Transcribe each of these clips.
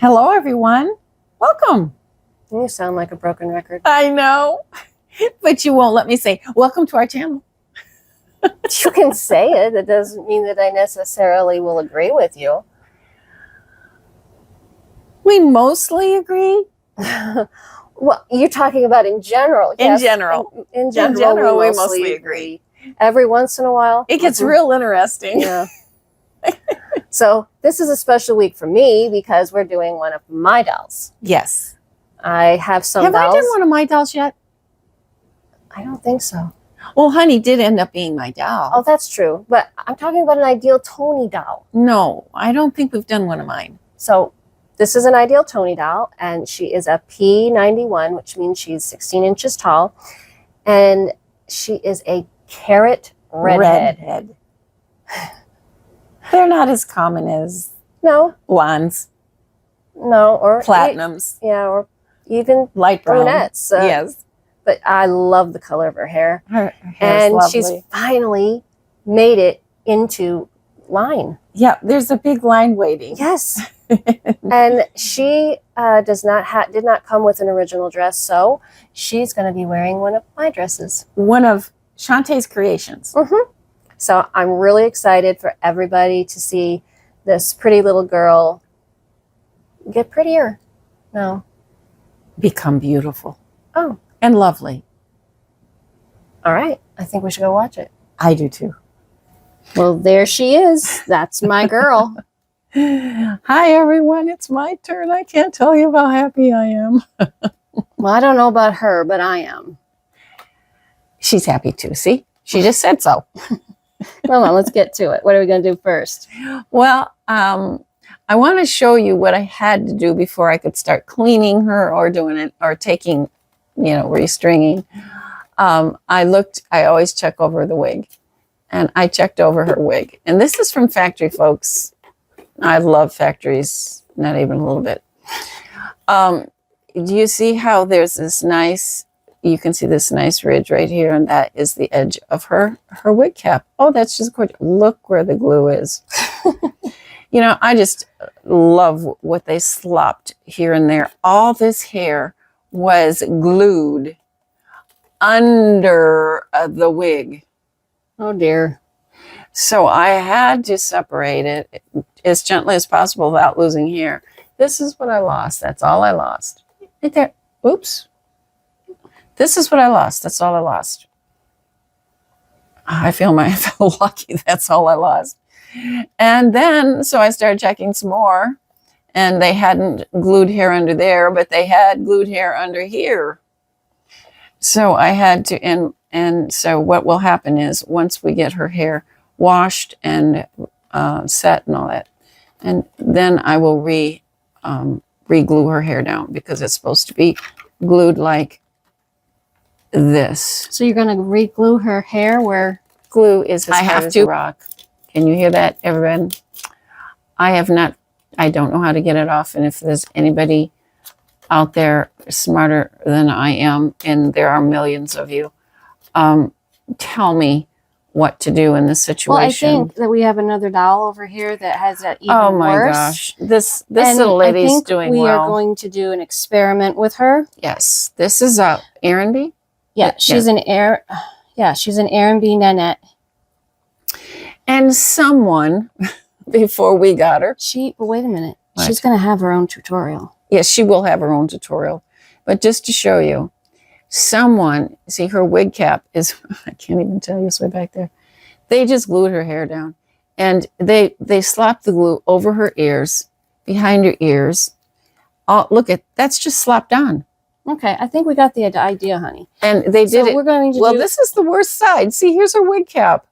Hello, everyone. Welcome. You sound like a broken record. I know, but you won't let me say, welcome to our channel. You can say it. It doesn't mean that I necessarily will agree with you. We mostly agree. Well, you're talking about in general. In general. In general, we mostly agree. Every once in a while. It gets real interesting. Yeah. So this is a special week for me because we're doing one of my dolls. Yes. I have some Have dolls. I done one of my dolls yet? I don't think so. Well, honey did end up being my doll. Oh, that's true. But I'm talking about an Ideal Toni doll. No, I don't think we've done one of mine. So this is an Ideal Toni doll, and she is a P91, which means she's 16 inches tall. And she is a carrot redhead. They're not as common as blondes. No, or platinums. Or even light brown. Brunettes. Yes. But I love the color of her hair. Her hair's lovely. She's finally made it into line. Yeah, there's a big line waiting. Yes. And she did not come with an original dress, so she's going to be wearing one of my dresses. One of Shantae's creations. Mm-hmm. So I'm really excited for everybody to see this pretty little girl get prettier. No. Become beautiful. Oh. And lovely. All right. I think we should go watch it. I do too. Well, there she is. That's my girl. Hi, everyone. It's my turn. I can't tell you how happy I am. Well, I don't know about her, but I am. She's happy too. See? She just said so. Come on, let's get to it. What are we going to do first? Well, I want to show you what I had to do before I could start cleaning her or doing it or taking, restringing. I always check over the wig, and I checked over her wig. And this is from factory, folks. I love factories, not even a little bit. Do you see how there's this nice, you can see this nice ridge right here, and that is the edge of her wig cap. Oh, that's just gorgeous. Look where the glue is. I just love what they slopped here and there. All this hair was glued under the wig. Oh, dear. So I had to separate it as gently as possible without losing hair. This is what I lost. That's all I lost. Right there. Oops. This is what I lost. That's all I lost. I feel lucky. That's all I lost. And then, so I started checking some more, and they hadn't glued hair under there, but they had glued hair under here. So I had to, and so what will happen is once we get her hair washed and set and all that, and then I will re-glue her hair down because it's supposed to be glued like this. So you're going to re-glue her hair where glue is as hard as a rock. Can you hear that, everyone? I don't know how to get it off, and if there's anybody out there smarter than I am, and there are millions of you, tell me what to do in this situation. Well, I think that we have another doll over here that has that even worse. Oh my gosh. This little lady's doing well. We are going to do an experiment with her. Yes. This is Erin B. Yeah, she's an Erin B. Nanette. And someone before we got her. Wait a minute. What? She's going to have her own tutorial. Yes, she will have her own tutorial. But just to show you, see her wig cap is, I can't even tell you, it's way back there. They just glued her hair down. And they slapped the glue over her ears, behind her ears. Oh, look that's just slapped on. Okay, I think we got the idea, honey. And they did it. We're going to this is the worst side. See, here's her wig cap.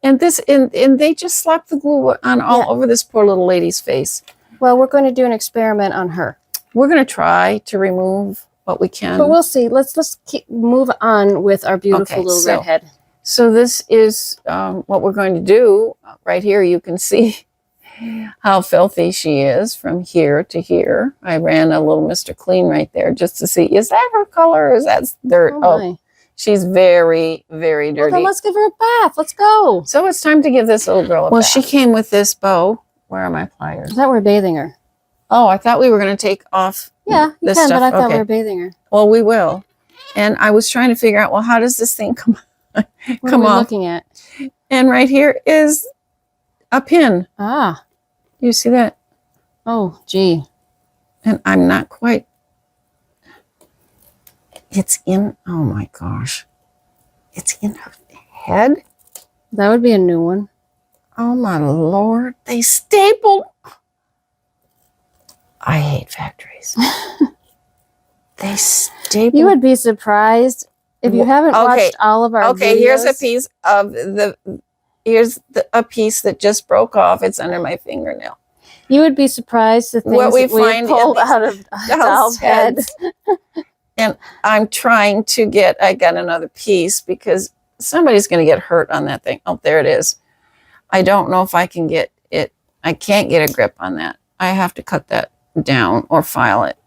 And they just slapped the glue on all over this poor little lady's face. Well, we're going to do an experiment on her. We're going to try to remove what we can. But we'll see. Let's move on with our beautiful little redhead. So this is what we're going to do. Right here, you can see how filthy she is from here to here. I ran a little Mr. Clean right there just to see, is that her color or is that dirt? Oh, she's very, very dirty. Well, then let's give her a bath. Let's go. So it's time to give this little girl a bath. Well, she came with this bow. Where are my pliers? I thought we were bathing her. Oh, I thought we were going to take off. Yeah, you this can, stuff. but I thought we Okay. were bathing her. Well, we will. And I was trying to figure out, well, how does this thing come What come are we off? looking at? And right here is a pin. Ah. You see that? Oh, gee. And I'm not quite. It's in. Oh my gosh. It's in her head. That would be a new one. Oh my Lord. They stapled. I hate factories. They stapled. You would be surprised if you haven't watched all of our Okay, videos. here's a piece of a piece that just broke off. It's under my fingernail. You would be surprised the things What we that we find pulled in these out of dolls' heads. And I'm trying to get, I got another piece because somebody's going to get hurt on that thing. Oh, there it is. I don't know if I can get it. I can't get a grip on that. I have to cut that down or file it.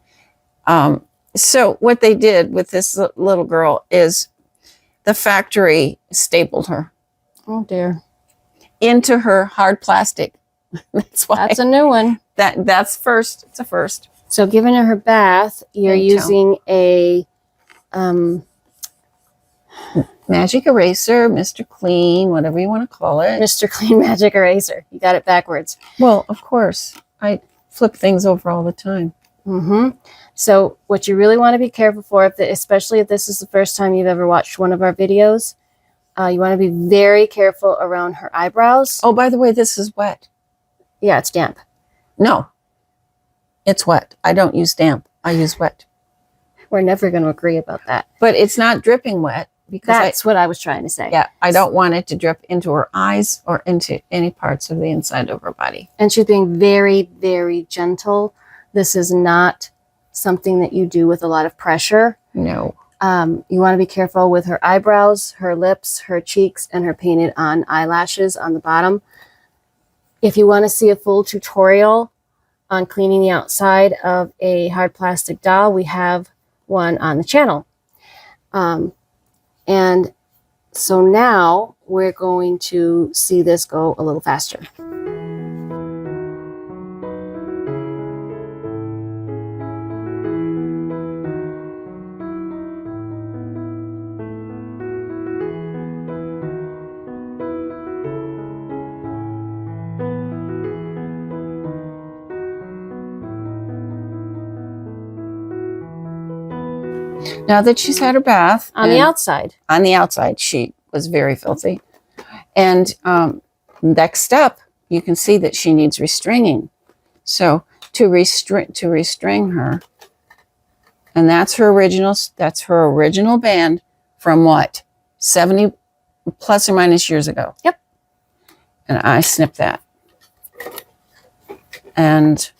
So what they did with this little girl is the factory stapled her. Oh, dear. Into her hard plastic. That's why. That's a new one. That's first. It's a first. So giving her bath, you're using a magic eraser, Mr. Clean, whatever you want to call it. Mr. Clean Magic Eraser. You got it backwards. Well, of course. I flip things over all the time. Mm-hmm. So what you really want to be careful for, especially if this is the first time you've ever watched one of our videos, you want to be very careful around her eyebrows. Oh, by the way, this is wet. Yeah, it's damp. No, it's wet. I don't use damp. I use wet. We're never going to agree about that. But it's not dripping wet. Because that's what I was trying to say. Yeah, I don't want it to drip into her eyes or into any parts of the inside of her body. And she's being very, very gentle. This is not something that you do with a lot of pressure. No. You want to be careful with her eyebrows, her lips, her cheeks, and her painted on eyelashes on the bottom. If you want to see a full tutorial on cleaning the outside of a hard plastic doll, we have one on the channel. And so now we're going to see this go a little faster. Now that she's had her bath. On the outside. On the outside, she was very filthy. And next step, you can see that she needs restringing. So to restring her, and that's her original band from what? 70 plus or minus years ago. Yep. And I snipped that. And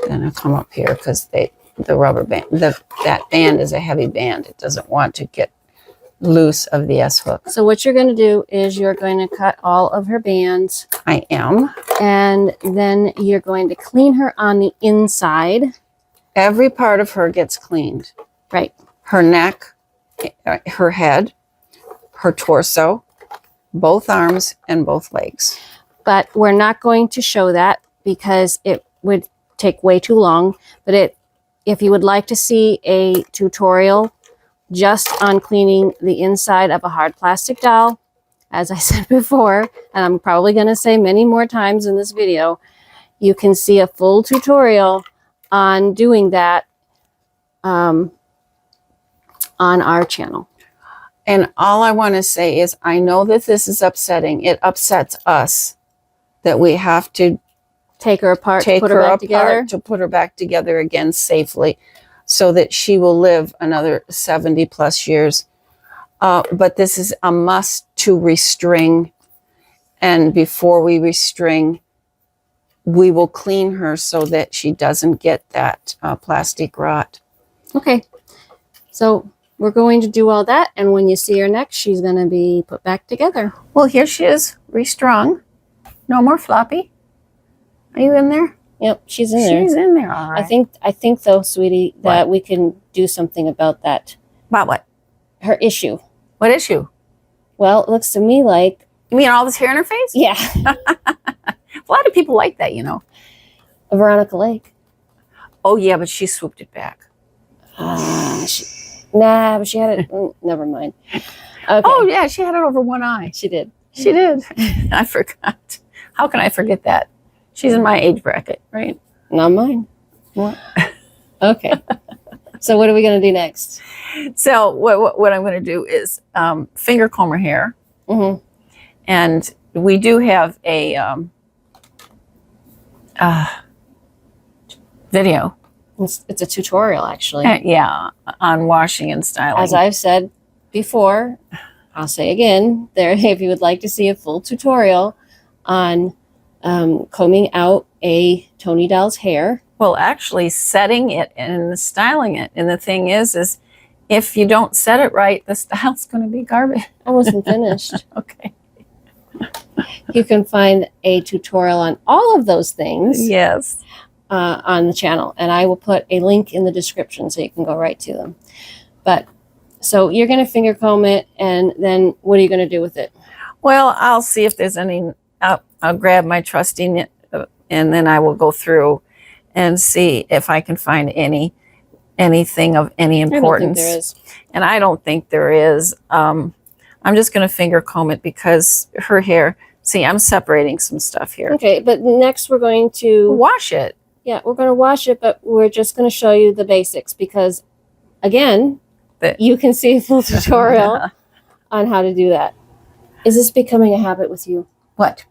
then I'll come up here because the rubber band, that band is a heavy band. It doesn't want to get loose of the S-hook. So what you're going to do is you're going to cut all of her bands. I am. And then you're going to clean her on the inside. Every part of her gets cleaned. Right. Her neck, her head, her torso, both arms, and both legs. But we're not going to show that because it would take way too long. But if you would like to see a tutorial just on cleaning the inside of a hard plastic doll, as I said before, and I'm probably going to say many more times in this video, you can see a full tutorial on doing that on our channel. And all I want to say is I know that this is upsetting. It upsets us that we have to take her apart, put her back together, to put her back together again safely so that she will live another 70 plus years. But this is a must to restring. And before we restring, we will clean her so that she doesn't get that plastic rot. Okay. So we're going to do all that. And when you see her next, she's going to be put back together. Well, here she is, restrung. No more floppy. Are you in there? Yep, she's in there. She's in there, all right. I think though, sweetie, that we can do something about that. About what? Her issue. What issue? Well, it looks to me like... You mean all this hair in her face? Yeah. A lot of people like that, you know. Veronica Lake. Oh, yeah, but she swooped it back. But she had it. Never mind. Okay. Oh, yeah, she had it over one eye. She did. She did. I forgot. How can I forget that? She's in my age bracket, right? Not mine. What? Okay. So what are we going to do next? So what I'm going to do is finger comb her hair. Mm-hmm. And we do have a video. It's a tutorial, actually. Yeah, on washing and styling. As I've said before, I'll say again, there, if you would like to see a full tutorial on combing out a Toni doll's hair. Well, actually setting it and styling it. And the thing is if you don't set it right, the style's going to be garbage. I wasn't finished. Okay. You can find a tutorial on all of those things. Yes. On the channel, and I will put a link in the description so you can go right to them. But so you're going to finger comb it, and then what are you going to do with it? Well, I'll see if there's any. I'll grab my trusty knit, and then I will go through and see if I can find anything of any importance. I don't think there is. And I don't think there is. I'm just going to finger comb it because her hair. See, I'm separating some stuff here. Okay, but next we're going to wash it. Yeah, we're going to wash it, but we're just going to show you the basics because, again, you can see a full tutorial on how to do that. Is this becoming a habit with you? What?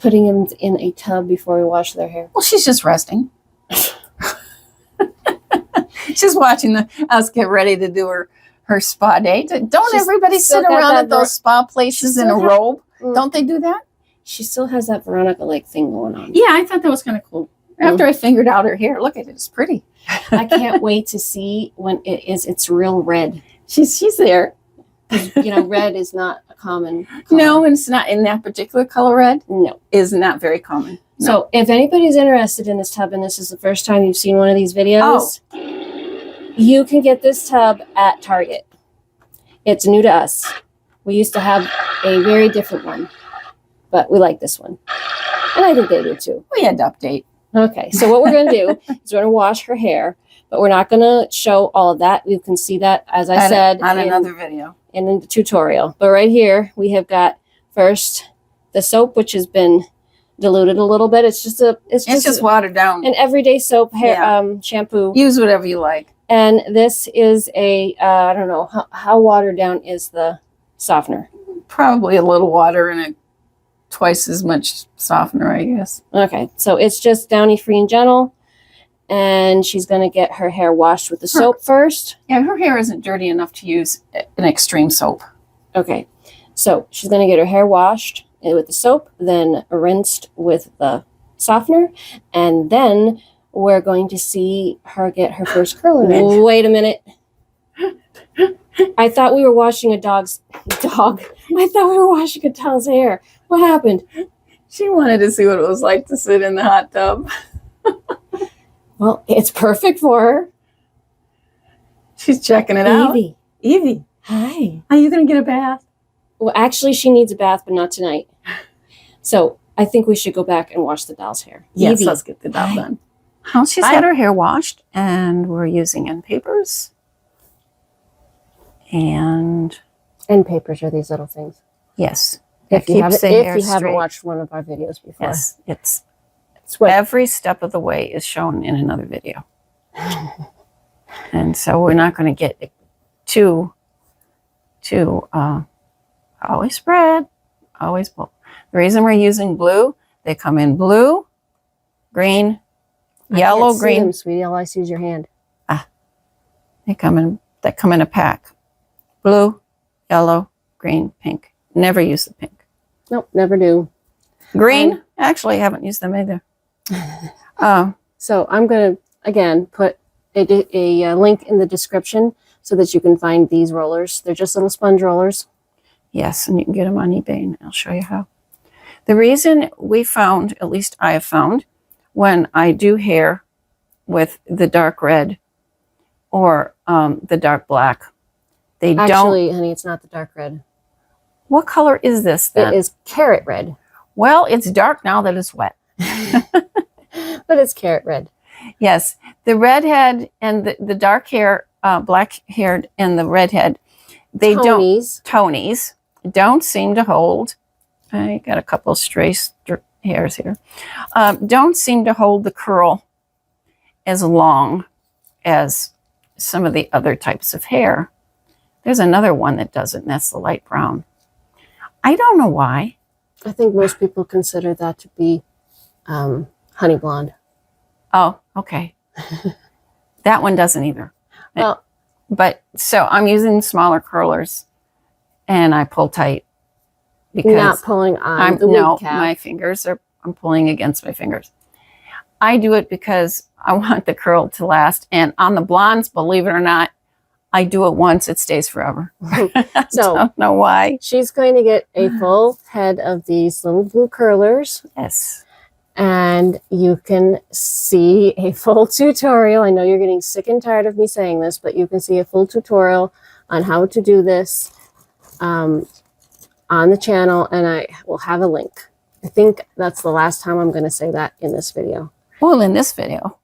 Putting them in a tub before we wash their hair. Well, she's just resting. She's watching us get ready to do her spa day. Don't everybody sit around at those spa places in a robe? Don't they do that? She still has that Veronica Lake thing going on. Yeah, I thought that was kind of cool. After I fingered out her hair, look at it, it's pretty. I can't wait to see when it's real red. She's there. Red is not a common color. No, it's not in that particular color. Red is not very common. No. So if anybody's interested in this tub and this is the first time you've seen one of these videos, you can get this tub at Target. It's new to us. We used to have a very different one, but we like this one. And I think they do too. We had to update. Okay, so what we're going to do is we're going to wash her hair, but we're not going to show all of that. You can see that, as I said, on another video. In the tutorial. But right here, we have got first the soap, which has been diluted a little bit. It's just watered down. An everyday soap hair shampoo. Use whatever you like. And this is a, I don't know, how watered down is the softener? Probably a little water and twice as much softener, I guess. Okay, so it's just Downy Free and Gentle. And she's going to get her hair washed with the soap first. Yeah, her hair isn't dirty enough to use an extreme soap. Okay, so she's going to get her hair washed with the soap, then rinsed with the softener, and then we're going to see her get her first curl in. Wait a minute. I thought we were washing a dog's dog. I thought we were washing a doll's hair. What happened? She wanted to see what it was like to sit in the hot tub. Well, it's perfect for her. She's checking it out. Evie. Hi. Are you going to get a bath? Well, actually, she needs a bath, but not tonight. So I think we should go back and wash the doll's hair. Yes, let's get the doll done. Well, she's had her hair washed, and we're using end papers. And end papers are these little things. Yes. If you haven't watched one of our videos before. Yes, it's every step of the way is shown in another video. And so we're not going to get too always spread, always pull. The reason we're using blue, they come in blue, green, yellow, green. Them, sweetie, all I see is your hand. They come in a pack. Blue, yellow, green, pink. Never use the pink. Nope, never do. Green, actually, I haven't used them either. So I'm going to, again, put a link in the description so that you can find these rollers. They're just little sponge rollers. Yes, and you can get them on eBay, and I'll show you how. The reason we found, at least I have found, when I do hair with the dark red or the dark black, they don't... Actually, honey, it's not the dark red. What color is this then? It is carrot red. Well, it's dark now that it's wet. But it's carrot red. Yes, the redhead and the dark hair, black haired and the redhead, they Tonies. Tonies don't seem to hold. I got a couple of stray hairs here. Don't seem to hold the curl as long as some of the other types of hair. There's another one that doesn't, and that's the light brown. I don't know why. I think most people consider that to be honey blonde. Oh, okay. That one doesn't either. Well, but so I'm using smaller curlers, and I pull tight because not pulling on the wig cap. My fingers are. I'm pulling against my fingers. I do it because I want the curl to last, and on the blondes, believe it or not, I do it once; it stays forever. So I don't know why. She's going to get a full head of these little blue curlers. Yes. And you can see a full tutorial. I know you're getting sick and tired of me saying this, but you can see a full tutorial on how to do this on the channel, and I will have a link. I think that's the last time I'm going to say that in this video. Well, in this video.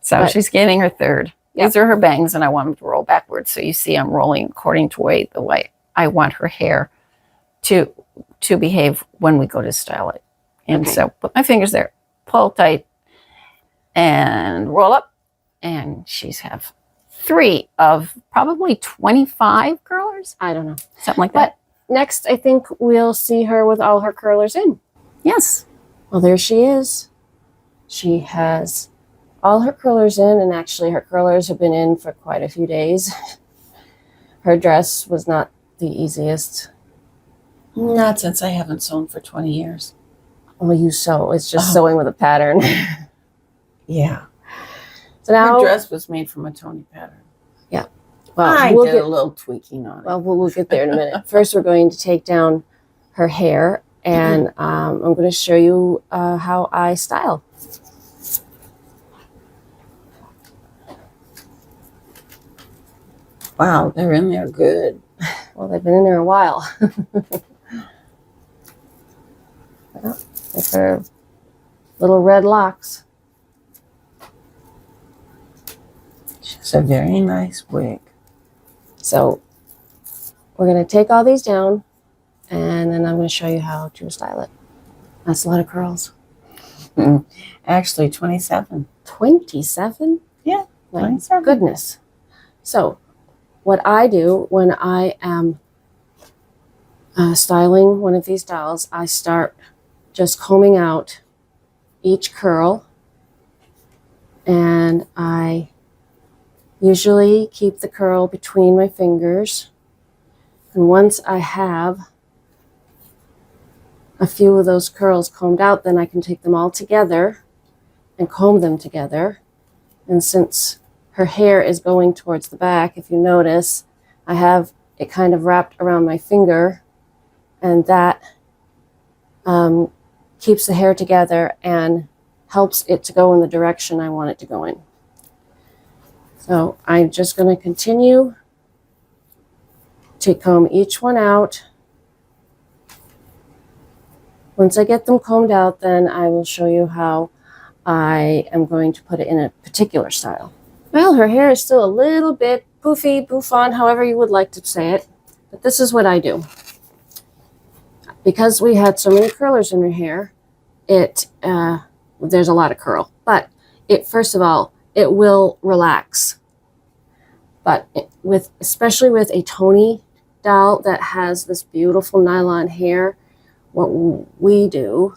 So she's getting her third. Yep. These are her bangs, and I want them to roll backwards. So you see I'm rolling according to the way I want her hair to behave when we go to style it. And so put my fingers there, pull tight, and roll up. And she's have 3 of probably 25 curlers. I don't know. Something like that. But next, I think we'll see her with all her curlers in. Yes. Well, there she is. She has all her curlers in, and actually her curlers have been in for quite a few days. Her dress was not the easiest. Not since I haven't sewn for 20 years. Well, you sew. It's just sewing with a pattern. Yeah. So now, her dress was made from a Toni pattern. Yeah. Well, I did a little tweaking on it. Well, we'll get there in a minute. First, we're going to take down her hair, and I'm going to show you how I style. Wow, they're in there good. Well, they've been in there a while. With her little red locks. She's a very nice wig. So we're going to take all these down, and then I'm going to show you how to style it. That's a lot of curls. Actually, 27. 27? Yeah, 27. My goodness. So what I do when I am styling one of these dolls, I start just combing out each curl, and I usually keep the curl between my fingers. And once I have a few of those curls combed out, then I can take them all together and comb them together. And since her hair is going towards the back, if you notice, I have it kind of wrapped around my finger, and that keeps the hair together and helps it to go in the direction I want it to go in. So I'm just going to continue to comb each one out. Once I get them combed out, then I will show you how I am going to put it in a particular style. Well, her hair is still a little bit poofy, bouffant, however you would like to say it. But this is what I do. Because we had so many curlers in her hair, there's a lot of curl. But first of all, it will relax. But especially with a Toni doll that has this beautiful nylon hair, what we do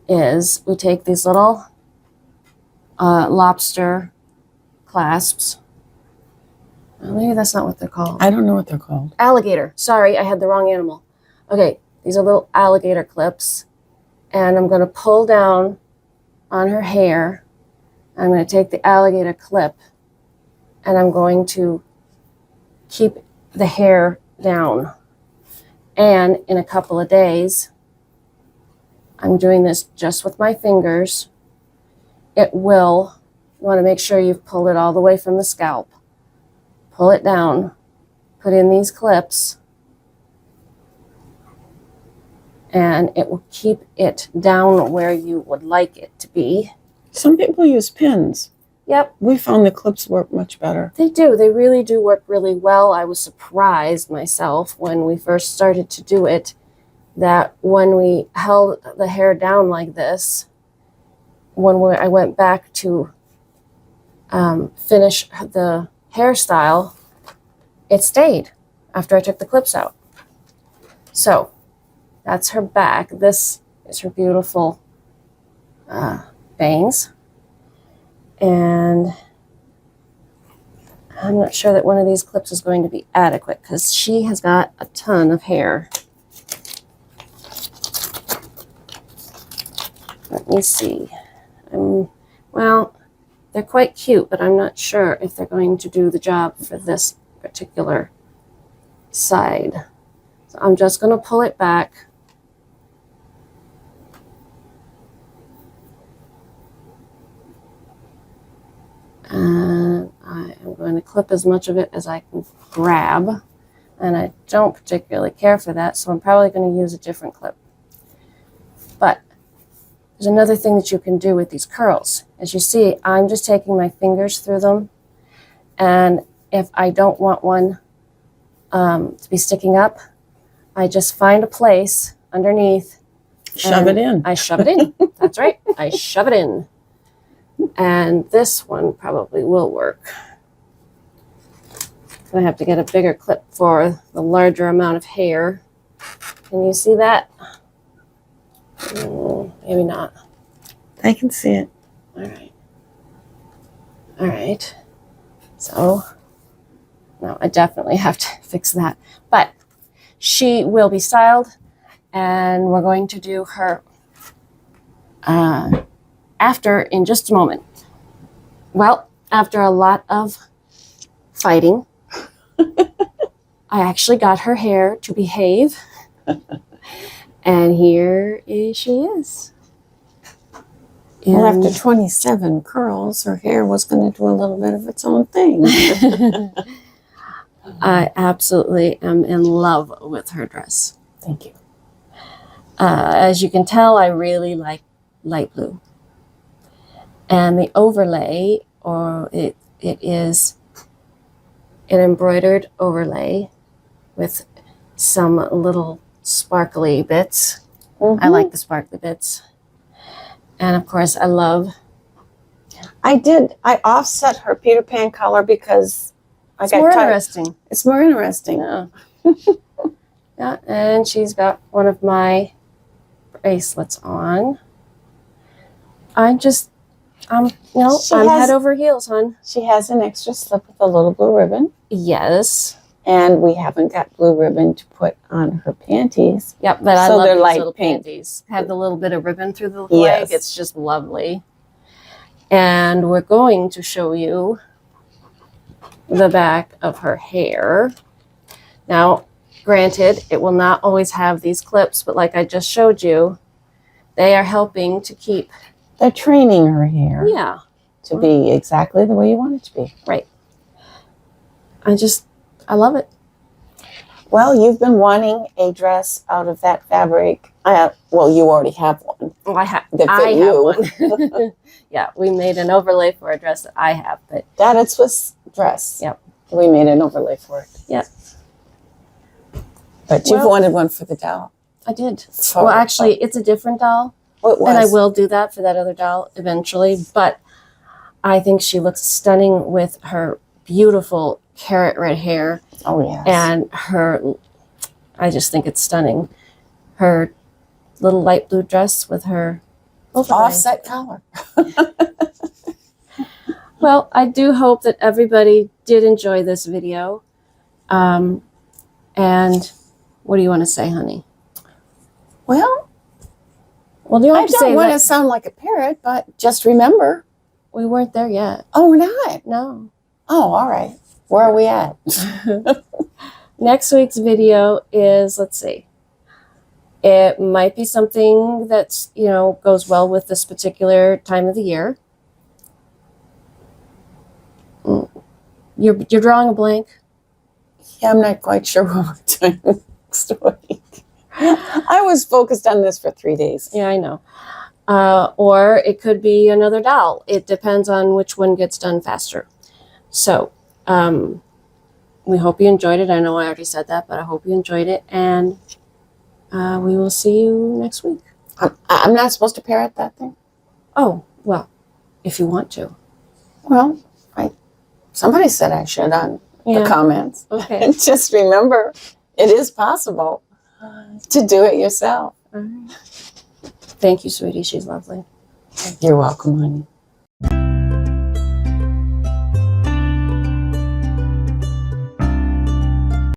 is we take these little lobster clasps. Well, maybe that's not what they're called. I don't know what they're called. Alligator. Sorry, I had the wrong animal. Okay, these are little alligator clips. And I'm going to pull down on her hair. I'm going to take the alligator clip, and I'm going to keep the hair down. And in a couple of days, I'm doing this just with my fingers. You want to make sure you've pulled it all the way from the scalp. Pull it down, put in these clips, and it will keep it down where you would like it to be. Some people use pins. Yep. We found the clips work much better. They do. They really do work really well. I was surprised myself when we first started to do it that when we held the hair down like this, I went back to finish the hairstyle, it stayed after I took the clips out. So that's her back. This is her beautiful bangs. And I'm not sure that one of these clips is going to be adequate because she has got a ton of hair. Let me see. Well, they're quite cute, but I'm not sure if they're going to do the job for this particular side. So I'm just going to pull it back. And I am going to clip as much of it as I can grab. And I don't particularly care for that, so I'm probably going to use a different clip. But there's another thing that you can do with these curls. As you see, I'm just taking my fingers through them. And if I don't want one to be sticking up, I just find a place underneath. Shove it in. I shove it in. That's right. I shove it in. And this one probably will work. I have to get a bigger clip for the larger amount of hair. Can you see that? Maybe not. I can see it. All right. All right. So, no, I definitely have to fix that. But she will be styled, and we're going to do her after in just a moment. Well, after a lot of fighting, I actually got her hair to behave. And here she is. Well, after 27 curls, her hair was going to do a little bit of its own thing. I absolutely am in love with her dress. Thank you. As you can tell, I really like light blue. And the overlay, or it is an embroidered overlay with some little sparkly bits. Mm-hmm. I like the sparkly bits. And of course, I offset her Peter Pan color because it's more interesting. It's more interesting. Yeah. Yeah, and she's got one of my bracelets on. I'm head over heels, hon. She has an extra slip with a little blue ribbon. Yes. And we haven't got blue ribbon to put on her panties. Yep, but I so love they're these light little pink. panties. Have the little bit of ribbon through the Yes. leg. It's just lovely. And we're going to show you the back of her hair. Now, granted, it will not always have these clips, but like I just showed you, they are helping to keep... They're training her hair. Yeah. To be exactly the way you want it to be. Right. I love it. Well, you've been wanting a dress out of that fabric. You already have one. Well, I have one. Yeah, we made an overlay for a dress that I have. But Dad, it's Swiss dress. Yep. We made an overlay for it. Yep. But you've wanted one for the doll. I did. Well, actually, it's a different doll. Oh, it was. And I will do that for that other doll eventually. But I think she looks stunning with her beautiful carrot red hair. Oh, yes. And I just think it's stunning. Her little light blue dress with her offset collar. Well, I do hope that everybody did enjoy this video. And what do you want to say, honey? Well, do you want I to don't say want to sound like a parrot, but just remember. We weren't there yet. Oh, we're not? No. Oh, all right. Where are we at? Next week's video is, let's see. It might be something that's, goes well with this particular time of the year. You're drawing a blank? Yeah, I'm not quite sure what we're doing next week. I was focused on this for 3 days. Yeah, I know. Or it could be another doll. It depends on which one gets done faster. So we hope you enjoyed it. I know I already said that, but I hope you enjoyed it. And we will see you next week. I'm not supposed to parrot that thing? Oh, well, if you want to. Well, somebody said I should on the Yeah. comments. Okay. Just remember, it is possible to do it yourself. All right. Thank you, sweetie. She's lovely. You're welcome, honey.